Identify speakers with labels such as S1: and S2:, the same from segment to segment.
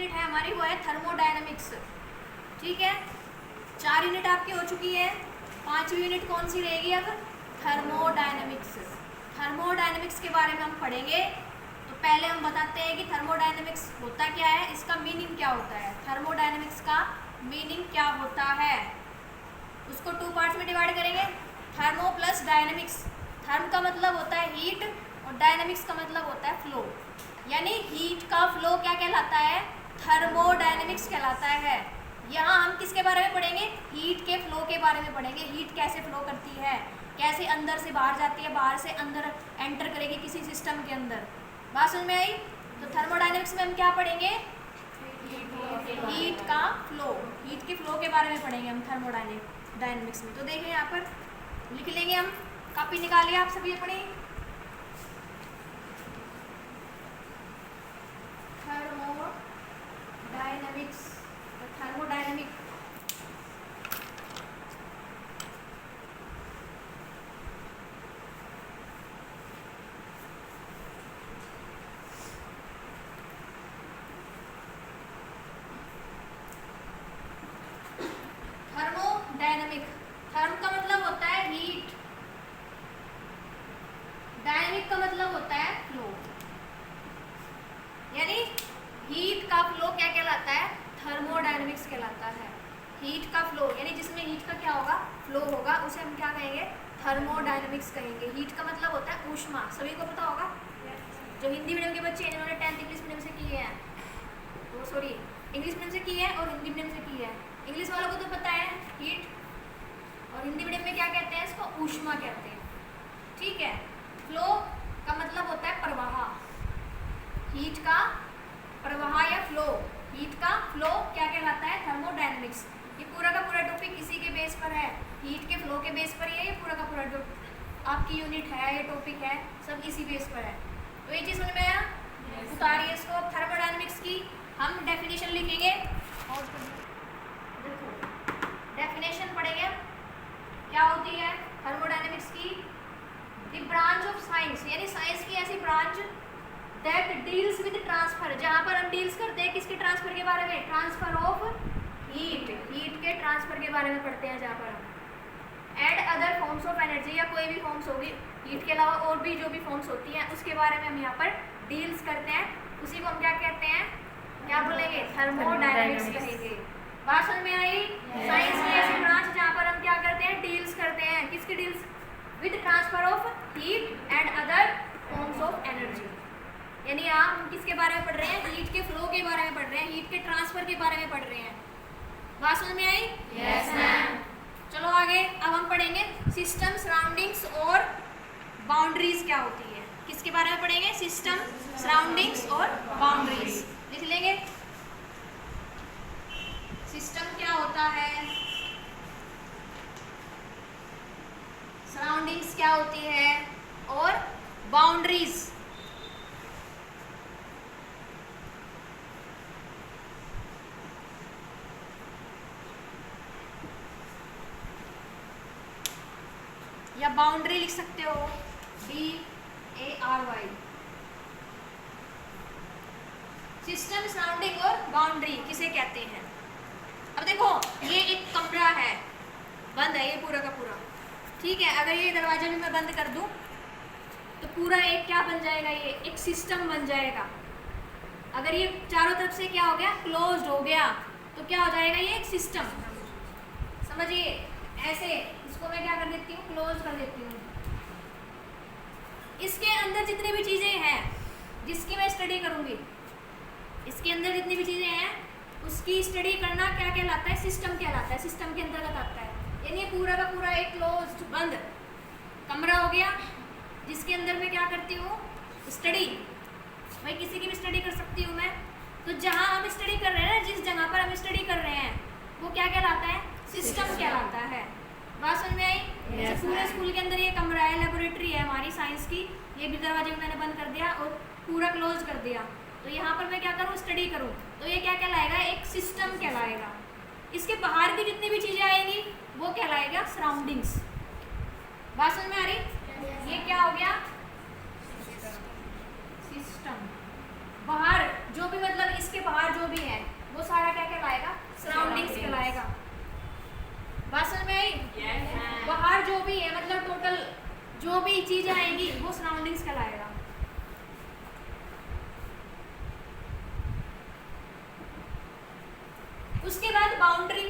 S1: Unit है हमारी वो है थर्मोडायनेमिक्स। ठीक है, 4 यूनिट आपकी हो चुकी है, 5वीं यूनिट कौन सी रहेगी अब? थर्मोडायनेमिक्स। थर्मोडायनेमिक्स के बारे में हम पढ़ेंगे। तो पहले हम बताते हैं कि थर्मोडायनेमिक्स होता क्या है, इसका मीनिंग क्या होता है। थर्मोडायनेमिक्स का मीनिंग क्या होता है उसको 2 पार्ट्स में डिवाइड करेंगे। Thermo plus dynamics. थर्म का मतलब होता है हीट और डायनेमिक्स का मतलब होता है फ्लो। यानी हीट का फ्लो क्या कहलाता है? थर्मोडायनेमिक्स कहलाता है। यहाँ हम किसके बारे में पढ़ेंगे? हीट के फ्लो के बारे में पढ़ेंगे। हीट कैसे फ्लो करती है, कैसे अंदर से बाहर जाती है, बाहर से अंदर एंटर करेगी किसी सिस्टम के अंदर। बात समझ में आई? तो थर्मोडायनेमिक्स में हम क्या पढ़ेंगे? हीट का फ्लो। हीट के फ्लो के बारे में पढ़ेंगे हम थर्मोडायनेमिक्स में। तो देखें यहाँ पर लिख लेंगे हम, कॉपी निकालिए आप सभी अपनी। Thermodynamics, thermodynamic thermodynamic. थर्म का मतलब होता है हीट, डायनेमिक का मतलब होता है फ्लो। यानी हीट का फ्लो क्या कहलाता है? थर्मोडायनेमिक्स कहलाता है। हीट का फ्लो यानी जिसमें हीट का क्या होगा? फ्लो होगा, उसे हम क्या कहेंगे? थर्मोडायनेमिक्स कहेंगे। हीट का मतलब होता है ऊष्मा, सभी को पता होगा। जो हिंदी मीडियम के बच्चे हैं जिन्होंने 10th इंग्लिश मीडियम से किए हैं, वो सॉरी इंग्लिश मीडियम से की है और हिंदी मीडियम से की है। इंग्लिश वालों को तो पता है हीट, और हिंदी मीडियम में क्या कहते हैं इसको? ऊष्मा कहते हैं। ठीक है, फ्लो का मतलब होता है प्रवाह। हीट का प्रवाह या फ्लो, हीट का फ्लो क्या कहलाता है? थर्मोडायनेमिक्स। ये पूरा का पूरा टॉपिक इसी के बेस पर है, हीट के फ्लो के बेस पर। ये पूरा का पूरा जो आपकी यूनिट है, ये टॉपिक है, सब इसी बेस पर है। तो ये चीज़ समझ में आया? उतारिए इसको। थर्मोडायनेमिक्स की हम डेफिनेशन लिखेंगे और देखो डेफिनेशन पढ़ेंगे क्या होती है थर्मोडायनेमिक्स की। द ब्रांच ऑफ साइंस, यानी साइंस की ऐसी branch that deals with transfer, जहाँ पर हम डील्स करते हैं किसके ट्रांसफर के बारे में? ट्रांसफर ऑफ हीट, हीट के ट्रांसफर के बारे में पढ़ते हैं। जहाँ पर हम and other forms of energy, या कोई भी फॉर्म्स होगी हीट के अलावा और भी जो भी फॉर्म्स होती हैं उसके बारे में हम यहाँ पर डील्स करते हैं। उसी को हम क्या कहते हैं? क्या बोलेंगे? थर्मोडायनेमिक्स कहेंगे। बात समझ में आई? साइंस की ऐसी ब्रांच जहाँ पर हम क्या करते हैं? डील्स करते हैं। किसकी deals? With transfer of heat and other forms of energy. यानी हम किसके बारे में पढ़ रहे हैं? हीट के फ्लो के बारे में पढ़ रहे हैं, हीट के ट्रांसफर के बारे में पढ़ रहे हैं। बात समझ में आई?
S2: Yes ma'am.
S1: चलो आगे अब हम पढ़ेंगे सिस्टम, सराउंडिंग्स और बाउंड्रीज क्या होती है। किसके बारे में पढ़ेंगे? सिस्टम, सराउंडिंग्स और बाउंड्रीज। लिख लेंगे सिस्टम क्या होता है, सराउंडिंग्स क्या होती है और बाउंड्रीज। या बाउंड्री लिख सकते हो, BARY। सिस्टम, सराउंडिंग और बाउंड्री किसे कहते हैं? अब देखो ये एक कमरा है, बंद है ये पूरा का पूरा। ठीक है, अगर ये दरवाजा भी मैं बंद कर दूं तो पूरा एक क्या बन जाएगा? ये एक सिस्टम बन जाएगा। अगर ये चारों तरफ से क्या हो गया? क्लोज्ड हो गया, तो क्या हो जाएगा? ये एक सिस्टम। समझिए ऐसे, इसको मैं क्या कर देती हूँ? क्लोज कर देती हूँ। इसके अंदर जितनी भी चीज़ें हैं जिसकी मैं स्टडी करूँगी, इसके अंदर जितनी भी चीज़ें हैं उसकी स्टडी करना क्या कहलाता है? सिस्टम कहलाता है, सिस्टम के अंतर्गत आता है। यानी पूरा का पूरा एक क्लोज्ड बंद कमरा हो गया जिसके अंदर मैं क्या करती हूँ? स्टडी। भाई किसी की भी स्टडी कर सकती हूँ मैं। तो जहाँ हम स्टडी कर रहे हैं ना, जिस जगह पर हम स्टडी कर रहे हैं वो क्या कहलाता है? सिस्टम कहलाता है। बात समझ में आई?
S2: Yes,
S1: पूरे स्कूल के अंदर ये कमरा है, लेबोरेटरी है हमारी साइंस की, ये भी दरवाजे को मैंने बंद कर दिया और पूरा क्लोज कर दिया। तो यहाँ पर मैं क्या करूँ? स्टडी करूँ, तो ये क्या कहलाएगा? एक सिस्टम कहलाएगा। इसके बाहर की जितनी भी चीज़ें आएंगी वो कहलाएगा सराउंडिंग्स। बात समझ में आ रही? ये क्या हो गया? सिस्टम। बाहर जो भी, मतलब इसके बाहर जो भी है जो भी चीजें आएंगी वो सराउंडिंग्स कहलाएगा। उसके बाद बाउंड्री।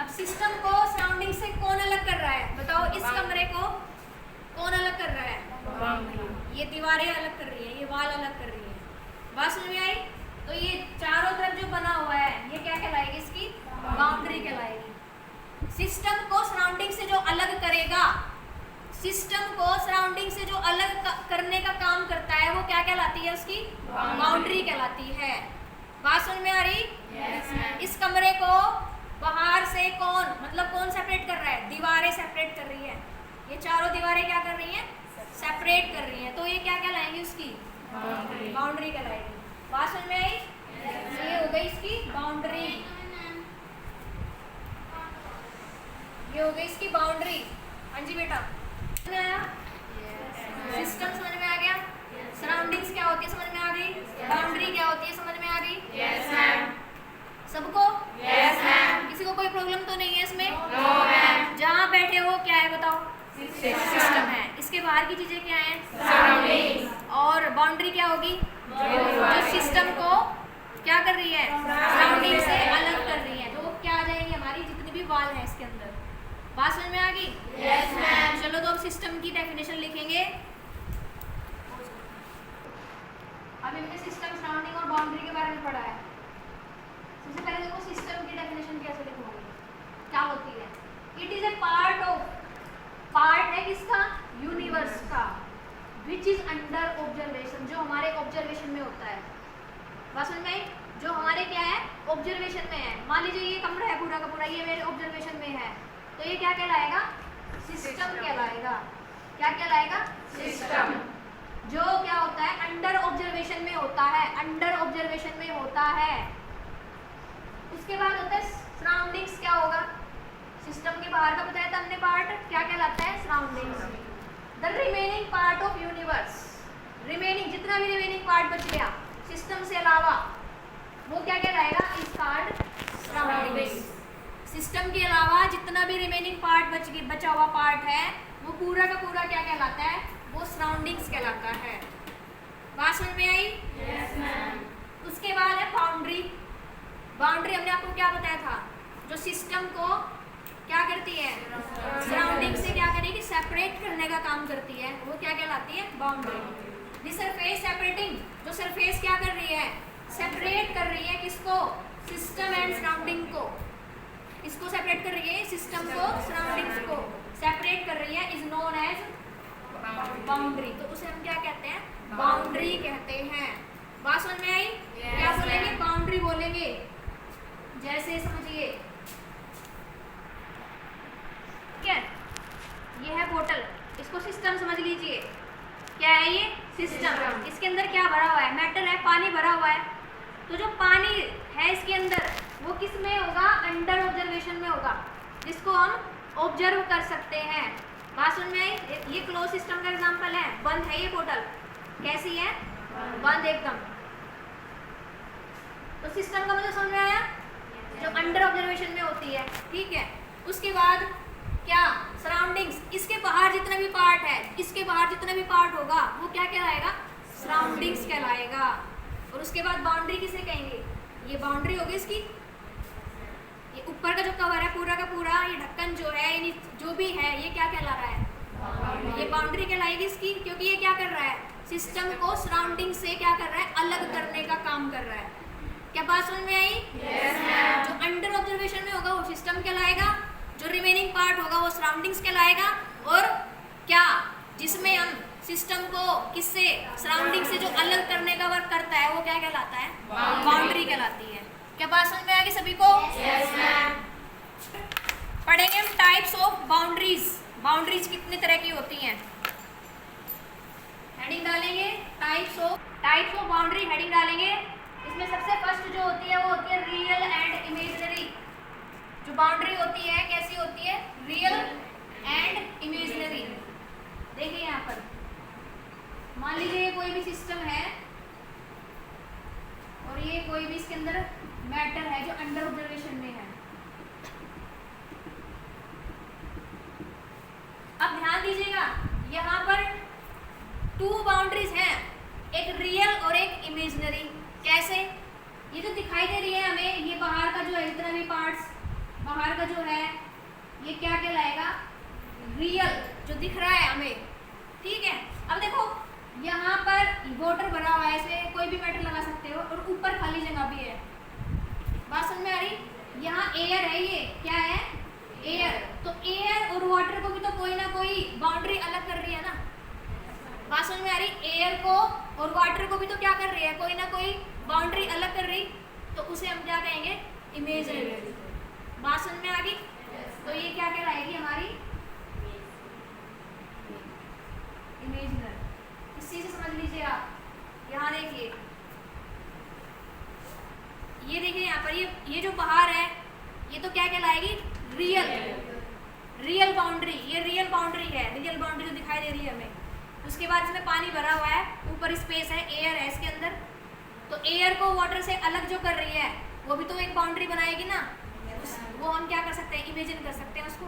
S1: अब सिस्टम को सराउंडिंग से कौन अलग कर रहा है, बताओ। इस कमरे को कौन अलग कर रहा है? बाउंड्री। ये दीवारें अलग कर रही है, ये वॉल अलग कर रही है। बात समझ में आई? तो ये चारों तरफ जो बना हुआ है ये क्या कहलाएगी? इसकी बाउंड्री कहलाएगी। सिस्टम को सराउंडिंग से जो अलग करेगा, सिस्टम को सराउंडिंग से जो अलग करने का काम करता है वो क्या कहलाती है? उसकी बाउंड्री कहलाती है। बात समझ में आ रही? इस कमरे को बाहर से कौन, मतलब कौन सेपरेट कर रहा है? दीवारें सेपरेट कर रही है। ये चारों दीवारें क्या कर रही हैं? सेपरेट कर रही हैं। तो ये क्या कहलाएंगी? उसकी बाउंड्री कहलाएगी। बात समझ में आई? ये हो गई इसकी बाउंड्री, ये हो गई इसकी बाउंड्री। हाँ जी बेटा, समझ में आया? सिस्टम समझ में आ गया? सराउंडिंग्स क्या होती है समझ में आ गई? बाउंड्री क्या होती है समझ में आ गई?
S2: Yes ma'am.
S1: सबको?
S2: Yes ma'am.
S1: किसी को कोई प्रॉब्लम तो नहीं है इसमें?
S2: No ma'am.
S1: जहाँ बैठे हो क्या है बताओ? सिस्टम है। इसके बाहर की चीजें क्या हैं?
S2: सराउंडिंग्स।
S1: और बाउंड्री क्या होगी? जो सिस्टम को क्या कर रही है? सराउंडिंग से अलग कर रही है। तो क्या आ जाएंगी? हमारी जितनी भी वॉल है इसके अंदर। बात समझ में आ गई?
S2: Yes ma'am.
S1: चलो तो अब सिस्टम की डेफिनेशन लिखेंगे। अब हमने सिस्टम, सराउंडिंग और बाउंड्री के बारे में पढ़ा है। सबसे पहले देखो सिस्टम की डेफिनेशन कैसे लिखोगे, क्या होती है? It is a part of, part है किसका? यूनिवर्स का, विच इज अंडर ऑब्जर्वेशन, जो हमारे ऑब्जर्वेशन में होता है। बात समझ में आई? जो हमारे क्या है? ऑब्जर्वेशन में है। मान लीजिए ये कमरा है पूरा का पूरा, ये मेरे ऑब्जर्वेशन में है, तो ये क्या कहलाएगा? सिस्टम कहलाएगा। क्या कहलाएगा?
S2: सिस्टम।
S1: जो क्या होता है? अंडर ऑब्जर्वेशन में होता है, अंडर ऑब्जर्वेशन में होता है। उसके बाद होता है सराउंडिंग्स। क्या होगा? सिस्टम के बाहर का बताया था हमने पार्ट, क्या कहलाता है? Surroundings. The remaining part of universe, remaining जितना भी रिमेनिंग पार्ट बच गया सिस्टम से अलावा, वो क्या कहलाएगा? Is called surroundings. सिस्टम के अलावा जितना भी रिमेनिंग पार्ट बचा हुआ पार्ट है वो पूरा का पूरा क्या कहलाता है? वो सराउंडिंग्स कहलाता है। बात समझ में आई?
S2: Yes ma'am.
S1: उसके बाद है बाउंड्री। बाउंड्री हमने आपको क्या बताया था? जो सिस्टम को क्या करती है? सराउंडिंग से क्या करेगी? सेपरेट करने का काम करती है, वो क्या कहलाती है? बाउंड्री। दिस सरफेस सेपरेटिंग, जो सरफेस क्या कर रही है? सेपरेट कर रही है किसको? सिस्टम एंड सराउंडिंग को। इसको सेपरेट कर रही है, सिस्टम को सराउंडिंग्स को सेपरेट कर रही है, इज नोन एज बाउंड्री। तो उसे हम क्या कहते हैं? बाउंड्री कहते हैं। बात समझ में आई? क्या बोलेंगे? बाउंड्री बोलेंगे। जैसे समझिए, ठीक है, ये है बोतल, इसको सिस्टम समझ लीजिए। क्या है ये? सिस्टम। इसके अंदर क्या भरा हुआ है? मेटल है, पानी भरा हुआ है। तो जो पानी है इसके अंदर वो किस में होगा? अंडर ऑब्जर्वेशन में होगा, जिसको हम ऑब्जर्व कर सकते हैं। बात समझ में आई? ये क्लोज सिस्टम का एग्जांपल है। बंद है ये बोतल, कैसी है? बंद एकदम। तो सिस्टम का मतलब समझ में आया? जो अंडर ऑब्जर्वेशन में होती है, ठीक है। उसके बाद क्या? सराउंडिंग्स। इसके बाहर जितना भी पार्ट है, इसके बाहर जितना भी पार्ट होगा वो क्या कहलाएगा? सराउंडिंग्स कहलाएगा। और उसके बाद बाउंड्री किसे कहेंगे? ये बाउंड्री होगी इसकी। ये ऊपर का जो कवर है पूरा का पूरा, ये ढक्कन जो है, जो भी है, ये क्या कहला रहा है? ये बाउंड्री कहलाएगी इसकी, क्योंकि ये क्या कर रहा है? सिस्टम को सराउंडिंग से क्या कर रहा है? अलग करने का काम कर रहा है। क्या बात समझ में आई?
S2: Yes ma'am.
S1: जो अंडर ऑब्जर्वेशन में होगा वो सिस्टम कहलाएगा, जो रिमेनिंग पार्ट होगा वो सराउंडिंग्स कहलाएगा, और क्या जिसमें हम सिस्टम को किससे? सराउंडिंग से जो अलग करने का वर्क करता है वो क्या कहलाता है? बाउंड्री कहलाती है। क्या बात समझ में आ गई सभी को?
S2: Yes ma'am.
S1: पढ़ेंगे हम टाइप्स ऑफ बाउंड्रीज। बाउंड्रीज कितने तरह की होती हैं? हेडिंग डालेंगे टाइप्स ऑफ बाउंड्री, हेडिंग डालेंगे। इसमें सबसे फर्स्ट जो होती है वो होती है रियल एंड इमेजिनरी। जो बाउंड्री होती है कैसी होती है? Real and imaginary. देखिए यहाँ पर मान लीजिए कोई भी सिस्टम है और ये कोई भी इसके अंदर मैटर है जो अंडर ऑब्जर्वेशन में है। अब ध्यान दीजिएगा, टू बाउंड्रीज हैं, एक रियल और एक इमेजिनरी। कैसे? ये जो दिखाई दे रही है हमें, ये बाहर का जो है इतना भी पार्ट्स बाहर का जो है ये क्या कहलाएगा? रियल, जो दिख रहा है हमें, ठीक है। अब देखो यहाँ पर वाटर भरा हुआ है, इसमें कोई भी मेटल लगा सकते हो, और ऊपर खाली जगह भी है। बात समझ में आ रही? यहाँ एयर है, ये क्या है? एयर। तो एयर और वाटर को भी तो कोई ना कोई बाउंड्री अलग कर रही है ना। बात समझ में आ रही? एयर को और वाटर को भी तो क्या कर रही है? कोई ना कोई बाउंड्री अलग कर रही, तो उसे हम क्या कहेंगे? इमेजिनरी। बात समझ में आ गई? तो ये क्या कहलाएगी हमारी? इमेजिनरी। इसी से समझ लीजिए आप। यहाँ देखिए, ये देखिए यहाँ पर ये जो बाहर है ये तो क्या कहलाएगी? रियल। रियल बाउंड्री, ये रियल बाउंड्री है, रियल बाउंड्री जो दिखाई दे रही है हमें। उसके बाद इसमें पानी भरा हुआ है, ऊपर स्पेस है, एयर है इसके अंदर। तो एयर को वाटर से अलग जो कर रही है वो भी तो एक बाउंड्री बनाएगी ना। वो हम क्या कर सकते हैं? इमेजिन कर सकते हैं उसको।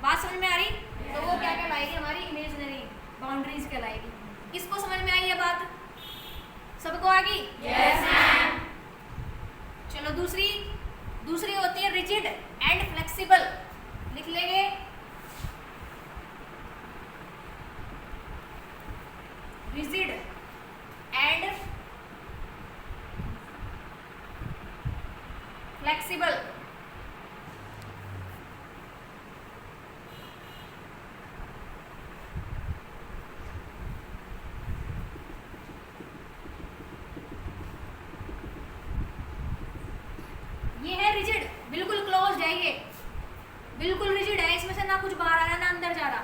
S1: बात समझ में आ रही? तो वो क्या कहलाएगी? हमारी इमेजिनरी बाउंड्रीज कहलाएगी। किसको समझ में आई ये बात? सबको आ गई?
S2: Yes, ma'am.
S1: चलो दूसरी होती है रिजिड एंड फ्लेक्सिबल। लिख लेंगे। Rigid and flexible. ये है रिजिड, बिल्कुल क्लोज्ड है, ये बिल्कुल रिजिड है, इसमें से ना कुछ बाहर आ रहा ना अंदर जा रहा।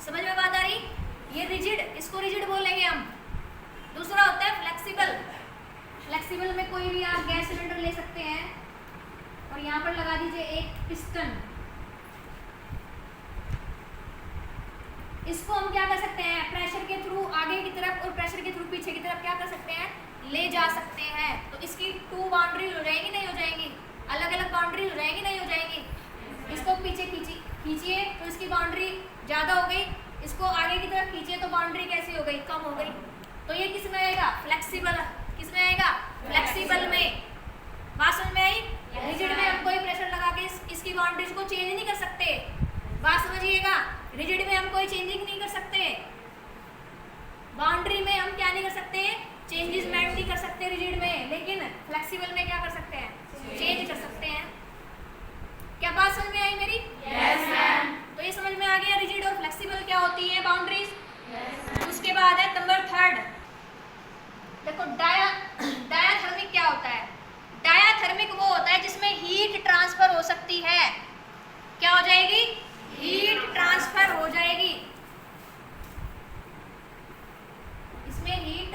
S1: समझ में बात आ रही? ये रिजिड, इसको रिजिड बोलेंगे हम। दूसरा होता है फ्लेक्सिबल। फ्लेक्सिबल में कोई भी आप गैस सिलेंडर ले सकते हैं और यहाँ पर लगा दीजिए एक पिस्टन। इसको हम क्या कर सकते हैं? प्रेशर के थ्रू आगे की तरफ और प्रेशर के थ्रू पीछे की तरफ क्या कर सकते हैं? ले जा सकते हैं। तो इसकी टू बाउंड्री हो जाएगी, नहीं हो जाएंगी? अलग अलग बाउंड्री हो जाएगी, नहीं हो जाएंगी? इसको पीछे खींचिए तो इसकी बाउंड्री ज़्यादा हो गई, इसको आगे की तरफ खींचिए तो बाउंड्री कैसी हो गई? कम हो गई। तो ये किस में आएगा? फ्लेक्सिबल। किस में आएगा? फ्लेक्सिबल में। बात समझ में आई? रिजिड में हम कोई प्रेशर लगा के इसकी बाउंड्रीज को चेंज नहीं कर सकते। बात समझिएगा? रिजिड में हम कोई चेंजिंग नहीं कर सकते, बाउंड्री में हम क्या नहीं कर सकते? चेंजेसमेंट नहीं कर सकते रिजिड में। लेकिन फ्लेक्सिबल में क्या कर सकते हैं? चेंज कर सकते हैं। क्या बात समझ में आई मेरी?
S2: Yes, ma'am.
S1: तो ये समझ में आ गया रिजिड और फ्लेक्सिबल क्या होती है बाउंड्रीज।
S2: Yes,
S1: उसके बाद है नंबर 3। देखो डायाथर्मिक क्या होता है? डायाथर्मिक वो होता है जिसमें हीट ट्रांसफर हो सकती है। क्या हो जाएगी? हीट ट्रांसफर हो जाएगी। इसमें हीट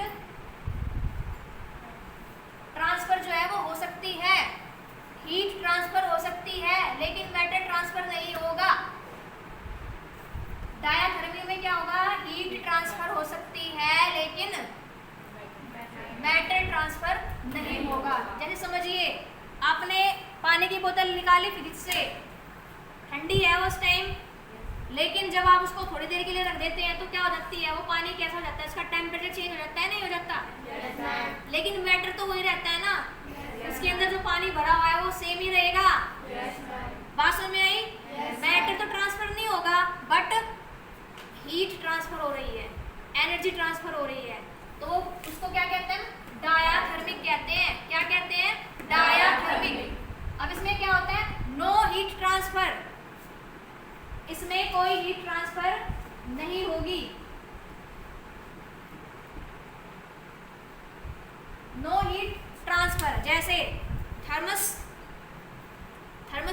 S1: ट्रांसफर जो है वो हो सकती है। हीट ट्रांसफर हो सकती है लेकिन मैटर ट्रांसफर नहीं होगा। डायाथर्मी में क्या होगा? हीट ट्रांसफर हो सकती है लेकिन मैटर ट्रांसफर नहीं होगा। जैसे समझिए, आपने पानी की बोतल निकाली फ्रिज से, ठंडी है उस टाइम, लेकिन जब आप उसको थोड़ी देर के लिए रख देते हैं तो क्या हो जाती है? वो पानी कैसा हो जाता है? उसका टेम्परेचर चेंज हो जाता है, नहीं हो जाता?
S2: Yes, ma'am.
S1: लेकिन मैटर तो वही रहता है ना। इसके अंदर जो पानी भरा हुआ है वो सेम ही रहेगा।
S2: Yes, ma'am.
S1: बात समझ में आई?
S2: Yes.
S1: मैटर तो ट्रांसफर नहीं होगा बट हीट ट्रांसफर हो रही है, एनर्जी ट्रांसफर हो रही है। तो वो उसको क्या कहते हैं? डायाथर्मिक कहते हैं। क्या कहते हैं? डायाथर्मिक। अब इसमें क्या होता है? No heat transfer. इसमें कोई हीट ट्रांसफर नहीं होगी। No heat transfer. जैसे थर्मस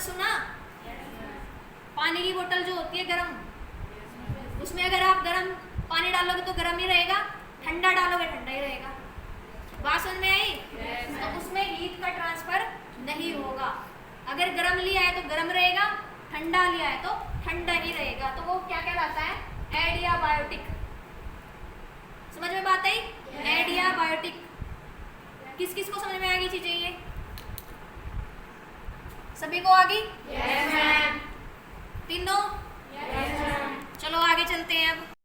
S1: सुना? पानी की बोतल जो होती है गर्म, उसमें अगर आप गर्म पानी डालोगे तो गर्म ही रहेगा, ठंडा डालोगे ठंडा ही रहेगा। बात समझ में आई? तो उसमें हीट का ट्रांसफर नहीं होगा। अगर गर्म लिया है तो गर्म रहेगा, ठंडा लिया है तो ठंडा ही रहेगा। तो वो क्या कहलाता है? एडियाबायोटिक। समझ में बात आई? एडियाबायोटिक। किस किस को समझ में आ गई चीजें? ये सभी को आ गई?
S2: Yes, ma'am.
S1: तीनों